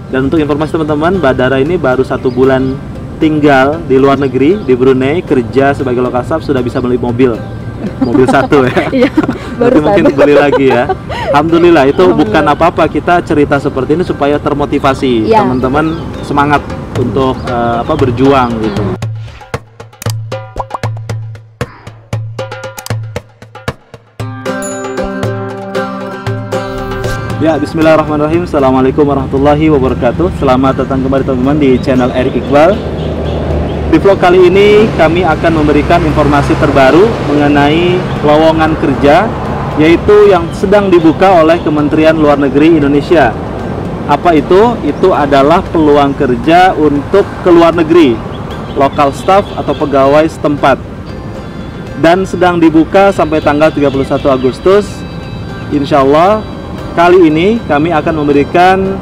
Dan untuk informasi teman-teman, Mbak Dara ini baru 1 bulan tinggal di luar negeri, di Brunei, kerja sebagai lokal staff, sudah bisa beli mobil satu ya. Iya, Nanti mungkin beli lagi ya. Alhamdulillah, itu Alhamdulillah. bukan apa-apa, kita cerita seperti ini supaya termotivasi, Iya. teman-teman semangat untuk berjuang gitu. Ya, bismillahirrahmanirrahim. Assalamualaikum warahmatullahi wabarakatuh. Selamat datang kembali teman-teman di channel Erik Iqbal. Di vlog kali ini kami akan memberikan informasi terbaru mengenai lowongan kerja, yaitu yang sedang dibuka oleh Kementerian Luar Negeri Indonesia. Apa itu? Itu adalah peluang kerja untuk ke luar negeri, lokal staff atau pegawai setempat. Dan sedang dibuka sampai tanggal 31 Agustus. Insya Allah kali ini kami akan memberikan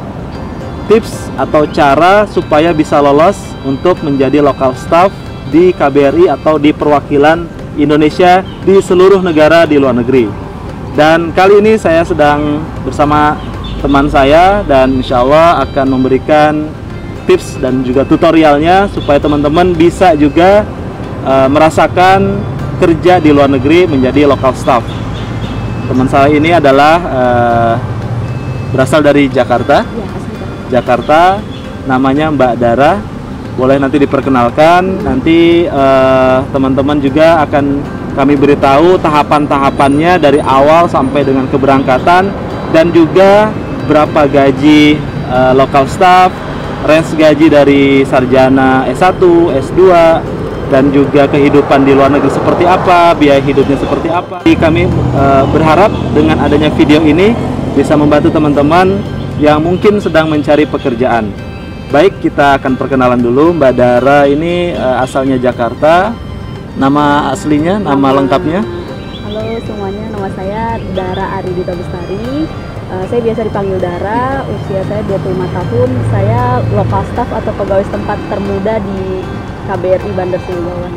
tips atau cara supaya bisa lolos untuk menjadi lokal staff di KBRI atau di perwakilan Indonesia di seluruh negara di luar negeri. Dan kali ini saya sedang bersama teman saya dan insya Allah akan memberikan tips dan juga tutorialnya supaya teman-teman bisa juga merasakan kerja di luar negeri menjadi lokal staff. Teman saya ini adalah berasal dari Jakarta. Jakarta, namanya Mbak Dara. Boleh nanti diperkenalkan. Nanti teman-teman juga akan kami beritahu tahapan-tahapannya dari awal sampai dengan keberangkatan dan juga berapa gaji lokal staff, range gaji dari sarjana S1, S2, dan juga kehidupan di luar negeri seperti apa, biaya hidupnya seperti apa. Jadi kami berharap dengan adanya video ini bisa membantu teman-teman yang mungkin sedang mencari pekerjaan. Baik, kita akan perkenalan dulu. Mbak Dara ini asalnya Jakarta. Nama aslinya, nama lengkapnya? Halo semuanya, nama saya Dara Aridita Bestari. Saya biasa dipanggil Dara, usia saya 25 tahun. Saya lokal staff atau pegawai setempat termuda di KBRI Bandar Sri Begawan.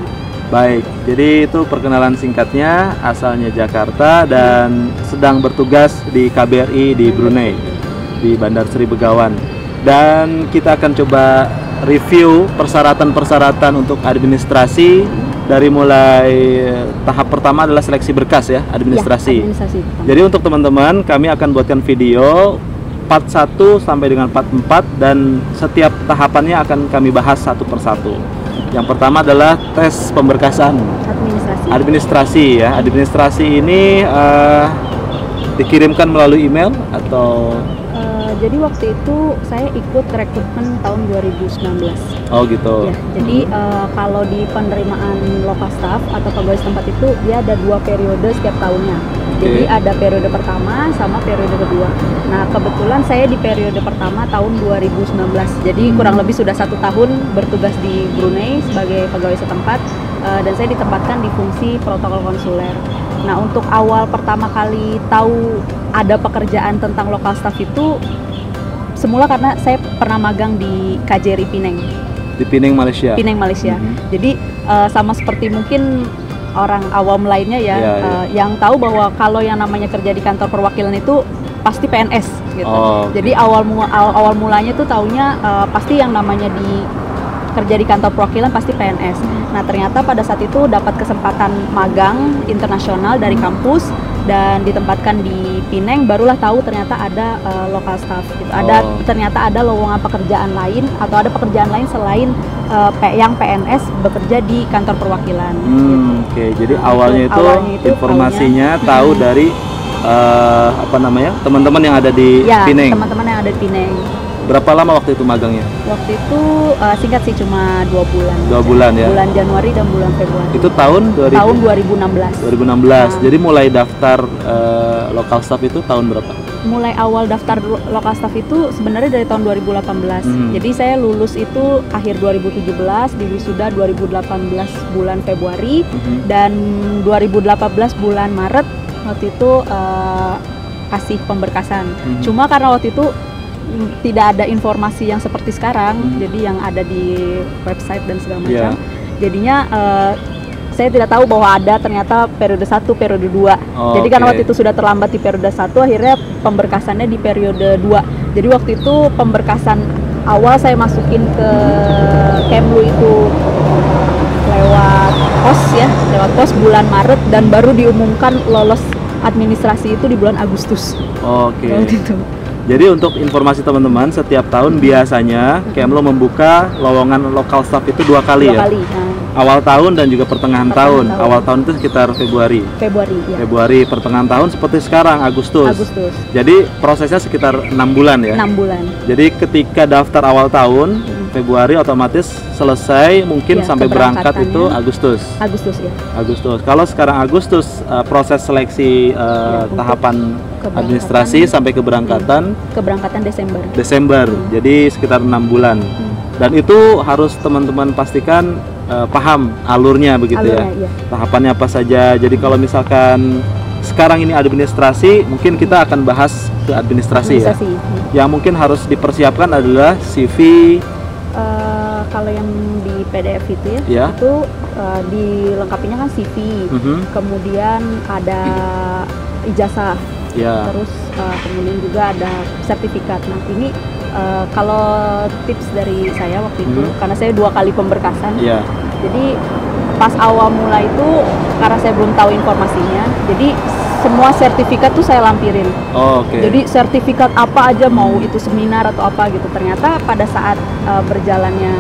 Baik, jadi itu perkenalan singkatnya, asalnya Jakarta dan sedang bertugas di KBRI di Brunei, di Bandar Sri Begawan. Dan kita akan coba review persyaratan-persyaratan untuk administrasi, dari mulai tahap pertama adalah seleksi berkas ya, administrasi. Ya, administrasi. Jadi untuk teman-teman, kami akan buatkan video part 1 sampai dengan part 4 dan setiap tahapannya akan kami bahas satu persatu. Yang pertama adalah tes pemberkasan administrasi ya. Administrasi ini dikirimkan melalui email atau jadi waktu itu saya ikut rekrutmen tahun 2019. Oh gitu. Ya, jadi kalau di penerimaan lokal staff atau pegawai setempat itu dia ada 2 periode setiap tahunnya. Jadi ada periode pertama sama periode kedua. Nah kebetulan saya di periode pertama tahun 2019. Jadi kurang lebih sudah 1 tahun bertugas di Brunei sebagai pegawai setempat dan saya ditempatkan di fungsi protokol konsuler. Nah untuk awal pertama kali tahu ada pekerjaan tentang lokal staff itu semula karena saya pernah magang di KJRI Penang. Di Penang, Malaysia. Penang, Malaysia. Jadi sama seperti mungkin orang awam lainnya ya, yang tahu bahwa kalau yang namanya kerja di kantor perwakilan itu pasti PNS gitu. Jadi awal mulanya tuh taunya pasti yang namanya kerja di kantor perwakilan pasti PNS. Nah ternyata pada saat itu dapat kesempatan magang internasional dari kampus dan ditempatkan di Penang, barulah tahu ternyata ada lokal staff gitu. Ternyata ada lowongan pekerjaan lain atau ada pekerjaan lain selain yang PNS bekerja di kantor perwakilan. Oke, jadi awalnya itu informasinya tahu dari teman-teman yang ada di Penang. Teman-teman yang ada di Penang. Berapa lama waktu itu magangnya? Waktu itu singkat sih, cuma 2 bulan. 2 bulan ya? Bulan Januari dan bulan Februari. Itu tahun 2016? 2016. Nah. Jadi mulai daftar lokal staff itu tahun berapa? Mulai awal daftar lokal staff itu sebenarnya dari tahun 2018. Jadi saya lulus itu akhir 2017, di wisuda 2018 bulan Februari, dan 2018 bulan Maret waktu itu kasih pemberkasan. Cuma karena waktu itu tidak ada informasi yang seperti sekarang, jadi yang ada di website dan segala macam. Jadinya saya tidak tahu bahwa ada ternyata periode 1, periode 2. Jadi karena waktu itu sudah terlambat di periode 1, akhirnya pemberkasannya di periode 2. Jadi waktu itu pemberkasan awal saya masukin ke Kemlu itu lewat pos bulan Maret, dan baru diumumkan lolos administrasi itu di bulan Agustus. Oke. Waktu itu. Jadi untuk informasi teman-teman, setiap tahun biasanya Kemlu membuka lowongan lokal staff itu 2 kali ya? 2 kali. Awal tahun dan juga pertengahan tahun. Awal tahun itu sekitar Februari. Ya. Februari, pertengahan tahun seperti sekarang Agustus. Jadi prosesnya sekitar 6 bulan ya? 6 bulan. Jadi ketika daftar awal tahun, Februari otomatis selesai, mungkin sampai berangkat itu Agustus. Agustus. Kalau sekarang Agustus, proses seleksi tahapan administrasi sampai keberangkatan Desember. Jadi sekitar 6 bulan. Dan itu harus teman-teman pastikan paham alurnya begitu ya. Iya. Tahapannya apa saja. Jadi kalau misalkan sekarang ini administrasi, mungkin kita akan bahas ke administrasi. Ya. Yang mungkin harus dipersiapkan adalah CV. Kalau yang di PDF itu ya, itu dilengkapinya kan CV, kemudian ada ijazah, terus kemudian juga ada sertifikat. Nah ini kalau tips dari saya waktu itu, karena saya 2 kali pemberkasan, jadi pas awal mulai itu karena saya belum tahu informasinya, jadi semua sertifikat tuh saya lampirin. Jadi sertifikat apa aja, mau itu seminar atau apa gitu. Ternyata pada saat berjalannya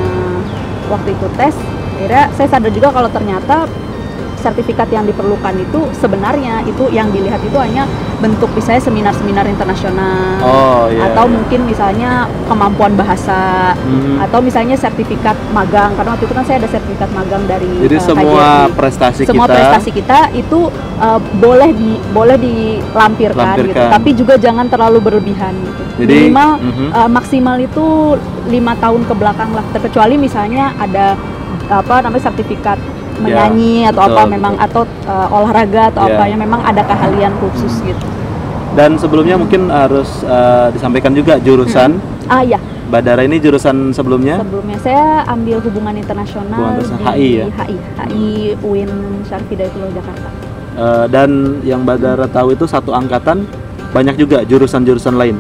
waktu itu tes, akhirnya saya sadar juga kalau ternyata sertifikat yang diperlukan itu sebenarnya itu yang dilihat itu hanya bentuk misalnya seminar-seminar internasional, atau mungkin misalnya kemampuan bahasa, atau misalnya sertifikat magang, karena waktu itu kan saya ada sertifikat magang dari jadi semua prestasi kita itu boleh dilampirkan gitu, tapi juga jangan terlalu berlebihan gitu. Jadi, minimal maksimal itu 5 tahun ke belakang lah, terkecuali misalnya ada sertifikat menyanyi atau apa memang atau olahraga atau apa yang memang ada keahlian khusus gitu. Dan sebelumnya mungkin harus disampaikan juga jurusan. Badara ini jurusan sebelumnya? Sebelumnya saya ambil hubungan internasional di HI UIN Syarif Hidayatullah Jakarta. Dan yang Badara tahu itu satu angkatan banyak juga jurusan-jurusan lain.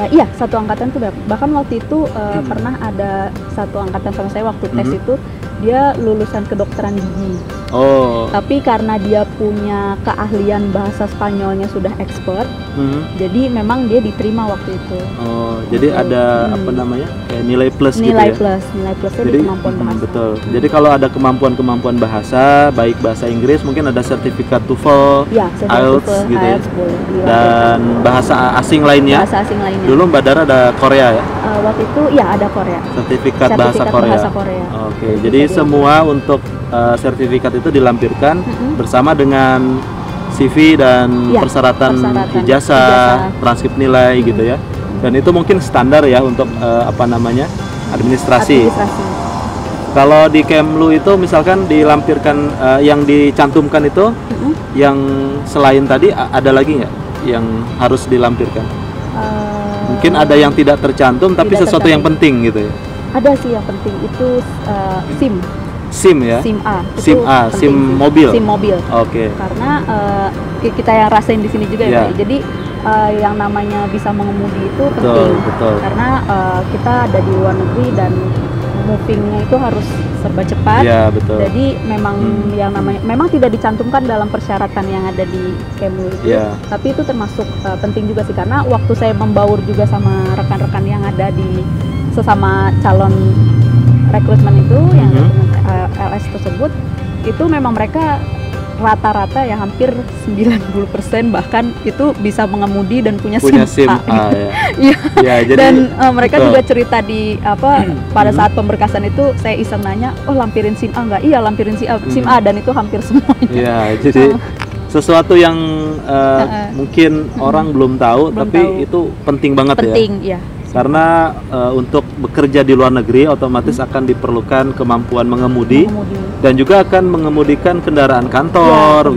Iya, satu angkatan tuh bahkan waktu itu pernah ada satu angkatan sama saya waktu tes itu, dia lulusan kedokteran gigi. Tapi karena dia punya keahlian bahasa Spanyolnya sudah expert, jadi memang dia diterima waktu itu. Jadi ada apa namanya, kayak nilai plus gitu ya? Nilai plusnya di kemampuan bahasa. Betul. Jadi kalau ada kemampuan bahasa, baik bahasa Inggris, mungkin ada sertifikat TOEFL, IELTS gitu ya. Dan bahasa asing lainnya. Dulu Mbak Dara ada Korea ya? Waktu itu ada Korea. Sertifikat bahasa Korea. Jadi semua untuk sertifikat itu dilampirkan bersama dengan CV dan persyaratan ijazah, transkrip nilai gitu ya. Dan itu mungkin standar ya untuk administrasi. Kalau di Kemlu itu misalkan dilampirkan yang dicantumkan itu, yang selain tadi ada lagi nggak yang harus dilampirkan? Mungkin ada yang tidak tercantum tapi sesuatu yang penting gitu ya. Ada sih yang penting itu SIM ya? SIM mobil. Karena kita yang rasain di sini juga ya. Jadi yang namanya bisa mengemudi itu penting. Betul. Karena kita ada di luar negeri dan movingnya itu harus serba cepat. Jadi memang yang namanya memang tidak dicantumkan dalam persyaratan yang ada di Kemlu itu. Tapi itu termasuk penting juga sih, karena waktu saya membaur juga sama rekan-rekan yang ada di sesama calon rekrutmen itu yang LS tersebut, itu memang mereka rata-rata ya hampir 90% bahkan itu bisa mengemudi dan punya SIM A. Jadi, dan mereka juga cerita di pada saat pemberkasan itu saya iseng nanya, lampirin SIM A nggak? Iya, lampirin SIM A dan itu hampir semuanya. Jadi sesuatu yang mungkin orang belum tahu, tapi itu penting banget ya. Karena untuk bekerja di luar negeri otomatis akan diperlukan kemampuan mengemudi dan juga akan mengemudikan kendaraan kantor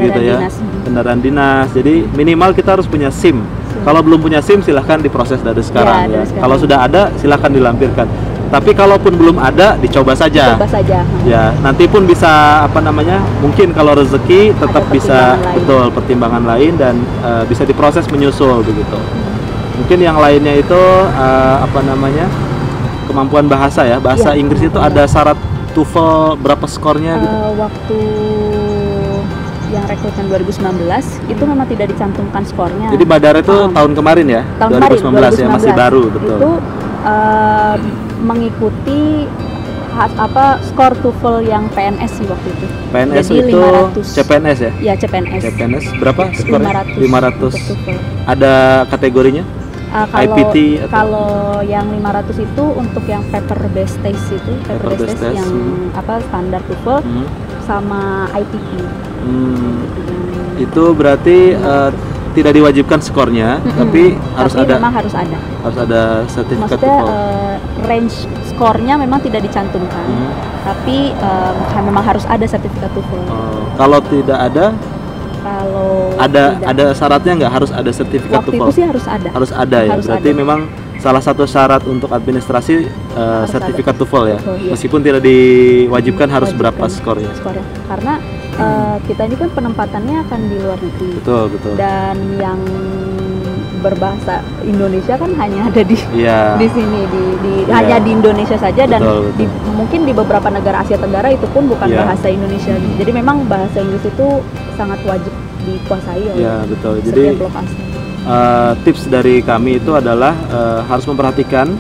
kendaraan dinas. Jadi minimal kita harus punya SIM. Kalau belum punya SIM silahkan diproses dari sekarang ya. Kalau sudah ada silahkan dilampirkan. Tapi kalaupun belum ada dicoba saja. Ya, nanti pun bisa mungkin kalau rezeki tetap bisa pertimbangan lain dan bisa diproses menyusul begitu. Mungkin yang lainnya itu apa namanya, kemampuan bahasa ya, bahasa Inggris itu ada syarat TOEFL berapa skornya gitu? Waktu yang rekrutmen 2019 itu memang tidak dicantumkan skornya. Jadi Badara itu tahun kemarin ya, tahun 2019 ya, masih baru, betul. Itu mengikuti skor TOEFL yang PNS sih waktu itu. PNS jadi itu 500. CPNS ya? Iya, CPNS. CPNS berapa skornya? 500. Ada kategorinya? IPT kalau yang 500 itu untuk yang paper based test itu, paper based test yang standar TOEFL sama IPT. Itu berarti tidak diwajibkan skornya, tapi memang harus ada sertifikat maksudnya, TOEFL. Range skornya memang tidak dicantumkan, tapi memang harus ada sertifikat TOEFL. Kalau tidak ada, ada syaratnya nggak harus ada sertifikat TOEFL? Waktu itu sih harus ada. Ya. Berarti memang salah satu syarat untuk administrasi sertifikat TOEFL ya. Meskipun tidak diwajibkan harus berapa skornya. Karena kita ini kan penempatannya akan di luar negeri. Betul. Dan yang berbahasa Indonesia kan hanya ada di sini hanya di Indonesia saja, dan mungkin di beberapa negara Asia Tenggara itu pun bukan bahasa Indonesia. Jadi memang bahasa Inggris itu sangat wajib dikuasai oleh setiap lokasi. Tips dari kami itu adalah harus memperhatikan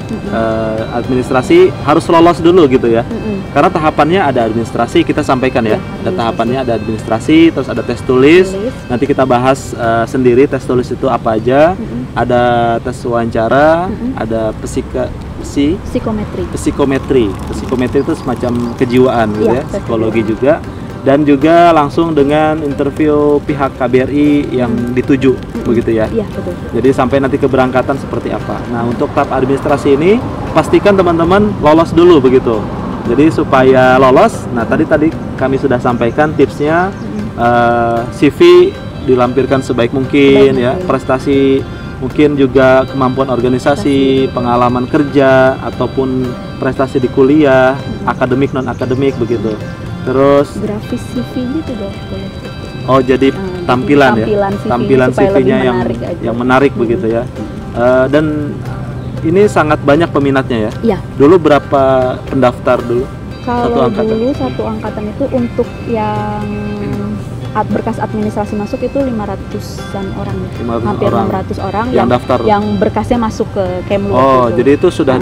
administrasi, harus lolos dulu gitu ya. Karena tahapannya ada administrasi, kita sampaikan ya. Ada tahapannya, ada administrasi, terus ada tes tulis. Nanti kita bahas sendiri tes tulis itu apa aja. Ada tes wawancara, ada psikometri. Psikometri itu semacam kejiwaan gitu ya, psikologi juga. Dan juga langsung dengan interview pihak KBRI yang dituju, begitu ya? Iya, betul. Jadi sampai nanti keberangkatan seperti apa. Nah, untuk tahap administrasi ini pastikan teman-teman lolos dulu begitu. Jadi supaya lolos, nah tadi kami sudah sampaikan tipsnya, CV dilampirkan sebaik mungkin ya, prestasi mungkin juga kemampuan organisasi, pengalaman kerja ataupun prestasi di kuliah, akademik non akademik begitu. Terus grafis CV-nya juga boleh. Oh, jadi tampilan CV-nya yang menarik begitu ya. Dan ini sangat banyak peminatnya ya. Iya. Dulu berapa pendaftar dulu? Kalau dulu satu angkatan itu untuk yang berkas administrasi masuk itu 500-an orang, hampir 600 orang yang daftar, yang berkasnya masuk ke Kemlu. Oh, gitu. Jadi itu sudah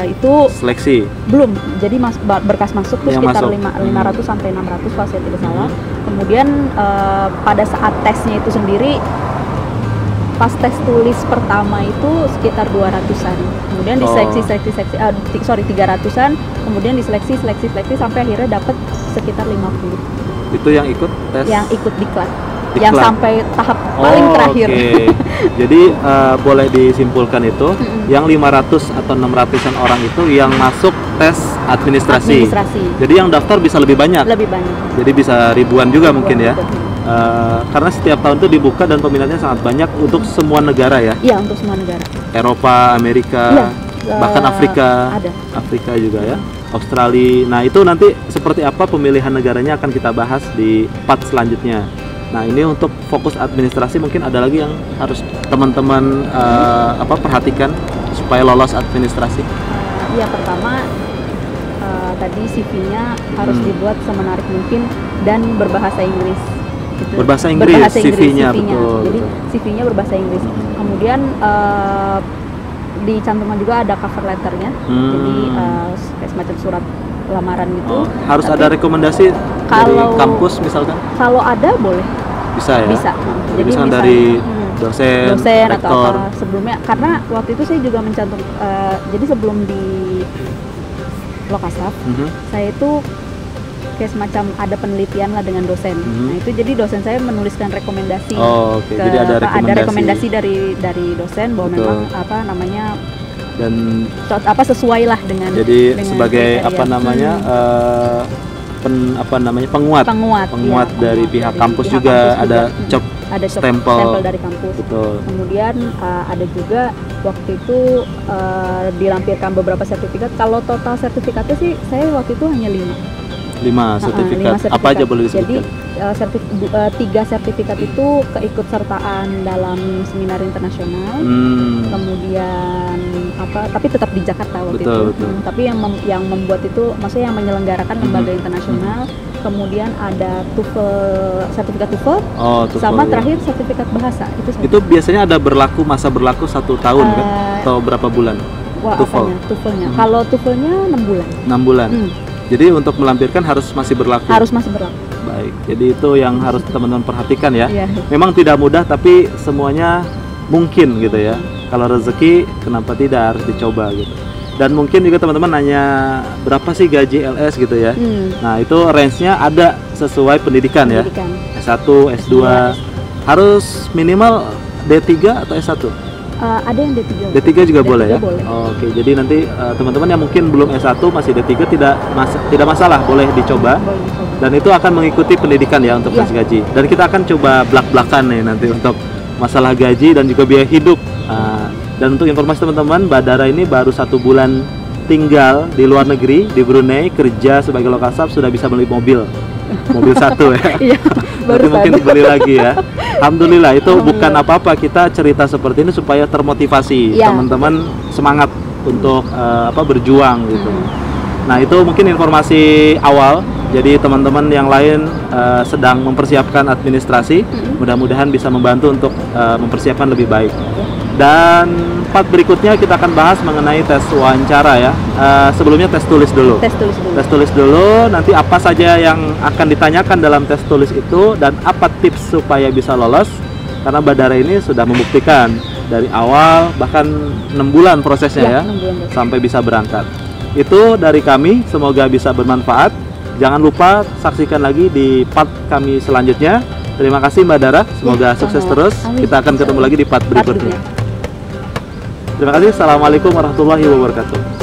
itu seleksi? Belum, jadi berkas masuk tuh sekitar 500 sampai 600 kalau saya tidak salah. Kemudian pada saat tesnya itu sendiri, pas tes tulis pertama itu sekitar 200-an. Kemudian diseleksi 300-an, kemudian diseleksi sampai akhirnya dapat sekitar 50. Itu yang ikut tes? Yang ikut diklat. Yang sampai tahap paling terakhir. Jadi boleh disimpulkan itu yang 500 atau 600-an orang itu yang masuk tes administrasi. Jadi yang daftar bisa lebih banyak. Jadi bisa ribuan juga mungkin ya. Karena setiap tahun itu dibuka dan peminatnya sangat banyak untuk semua negara ya. Iya, untuk semua negara. Eropa, Amerika, bahkan Afrika. Afrika juga ya. Australia. Nah, itu nanti seperti apa pemilihan negaranya akan kita bahas di part selanjutnya. Nah, ini untuk fokus administrasi mungkin ada lagi yang harus teman-teman perhatikan supaya lolos administrasi. Ya, pertama tadi CV-nya harus dibuat semenarik mungkin dan berbahasa Inggris. Gitu. Berbahasa Inggris CV-nya, betul. Jadi CV-nya berbahasa Inggris. Kemudian dicantumkan juga ada cover letternya, jadi kayak semacam surat lamaran gitu. Harus ada rekomendasi dari kampus misalkan? Kalau ada boleh. Bisa ya? Bisa. Jadi misalkan dari dosen atau apa sebelumnya, karena waktu itu saya juga mencantum, jadi sebelum di Lokasaf, saya itu kayak semacam ada penelitian lah dengan dosen. Nah itu jadi dosen saya menuliskan rekomendasi. Jadi ada rekomendasi dari dosen bahwa memang dan sesuai lah dengan. Jadi sebagai penguat dari pihak kampus juga ada stempel dari kampus. Betul. Kemudian ada juga waktu itu dilampirkan beberapa sertifikat. Kalau total sertifikatnya sih saya waktu itu hanya 5. 5 sertifikat. 5 sertifikat. Apa aja boleh disebutkan? Jadi 3 sertifikat itu keikutsertaan dalam seminar internasional, kemudian tapi tetap di Jakarta waktu itu. Tapi yang membuat itu, maksudnya yang menyelenggarakan lembaga internasional. Kemudian ada sertifikat TOEFL, sama terakhir sertifikat bahasa. Itu biasanya ada masa berlaku 1 tahun kan? Atau berapa bulan? TOEFL-nya. Kalau TOEFL-nya 6 bulan. 6 bulan. Jadi untuk melampirkan harus masih berlaku. Harus masih berlaku. Baik. Jadi itu yang harus teman-teman perhatikan ya. Memang tidak mudah, tapi semuanya mungkin gitu ya. Kalau rezeki, kenapa tidak, harus dicoba gitu. Dan mungkin juga teman-teman nanya berapa sih gaji LS gitu ya. Nah itu range-nya ada sesuai pendidikan ya. S1, S2, harus minimal D3 atau S1? Ada yang D3. D3 juga boleh ya? Boleh. Oke, jadi nanti teman-teman yang mungkin belum S1 masih D3 tidak masalah, boleh dicoba. Dan itu akan mengikuti pendidikan ya untuk range gaji. Dan kita akan coba belak-belakan nih nanti untuk masalah gaji dan juga biaya hidup. Dan untuk informasi teman-teman, Mbak Dara ini baru 1 bulan tinggal di luar negeri, di Brunei, kerja sebagai lokal staff, sudah bisa beli mobil 1 ya. Iya, nanti mungkin beli lagi ya. Alhamdulillah, itu bukan apa-apa, kita cerita seperti ini supaya termotivasi teman-teman semangat untuk berjuang gitu. Nah itu mungkin informasi awal. Jadi teman-teman yang lain sedang mempersiapkan administrasi, mudah-mudahan bisa membantu untuk mempersiapkan lebih baik. Dan part berikutnya kita akan bahas mengenai tes wawancara ya. Sebelumnya tes tulis dulu. Tes tulis dulu. Nanti apa saja yang akan ditanyakan dalam tes tulis itu dan apa tips supaya bisa lolos. Karena Mbak Dara ini sudah membuktikan dari awal, bahkan 6 bulan prosesnya ya 6 bulan sampai bisa berangkat. Itu dari kami, semoga bisa bermanfaat. Jangan lupa saksikan lagi di part kami selanjutnya. Terima kasih Mbak Dara, semoga sukses terus. Kita akan ketemu lagi di part berikutnya. Terima kasih. Assalamualaikum warahmatullahi wabarakatuh.